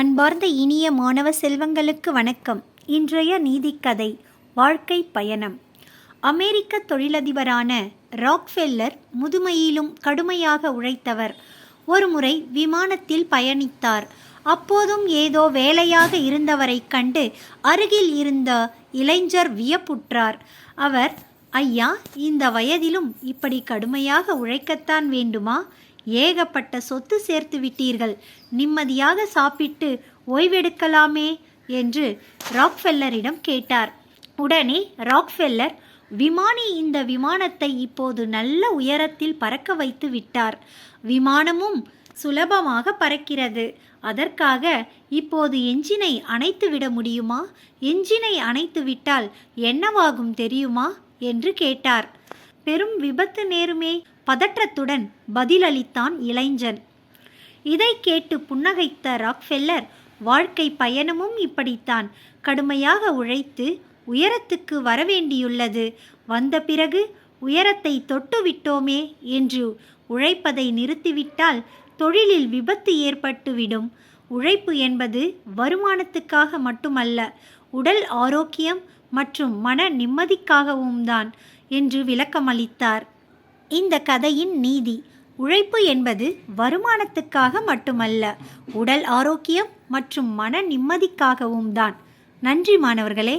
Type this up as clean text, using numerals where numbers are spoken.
அன்பார்ந்த இனிய மாணவ செல்வங்களுக்கு வணக்கம். இன்றைய நீதிக்கதை வாழ்க்கை பயணம். அமெரிக்க தொழிலதிபரான ராக்ஃபெல்லர் முதுமையிலும் கடுமையாக உழைத்தவர். ஒருமுறை விமானத்தில் பயணித்தார். அப்போதும் ஏதோ வேலையாக இருந்தவரைக் கண்டு அருகில் இருந்த இளைஞர் வியப்புற்றார். அவர், ஐயா, இந்த வயதிலும் இப்படி கடுமையாக உழைக்கத்தான் வேண்டுமா? ஏகப்பட்ட சொத்து சேர்த்து விட்டீர்கள், நிம்மதியாக சாப்பிட்டு ஓய்வெடுக்கலாமே என்று ராக்ஃபெல்லரிடம் கேட்டார். உடனே ராக்ஃபெல்லர், விமானி இந்த விமானத்தை இப்போது நல்ல உயரத்தில் பறக்க வைத்து விட்டார். விமானமும் சுலபமாக பறக்கிறது. அதற்காக இப்போது என்ஜினை அணைத்து விட முடியுமா? என்ஜினை அணைத்து விட்டால் என்னவாகும் தெரியுமா என்று கேட்டார். பெரும் விபத்து நேருமே, பதற்றத்துடன் பதிலளித்தான் இளைஞன். இதை கேட்டு புன்னகைத்த ராக்ஃபெல்லர், வாழ்க்கை பயணமும் இப்படித்தான். கடுமையாக உழைத்து உயரத்துக்கு வரவேண்டியுள்ளது. வந்த பிறகு உயரத்தை தொட்டு விட்டோமே என்று உழைப்பதை நிறுத்திவிட்டால் தொழிலில் விபத்து ஏற்பட்டுவிடும். உழைப்பு என்பது வருமானத்துக்காக மட்டுமல்ல, உடல் ஆரோக்கியம் மற்றும் மன நிம்மதிக்காகவும் தான் என்று விளக்கமளித்தார். இந்த கதையின் நீதி: உழைப்பு என்பது வருமானத்துக்காக மட்டுமல்ல, உடல் ஆரோக்கியம் மற்றும் மன நிம்மதிக்காகவும் தான். நன்றி மாணவர்களே.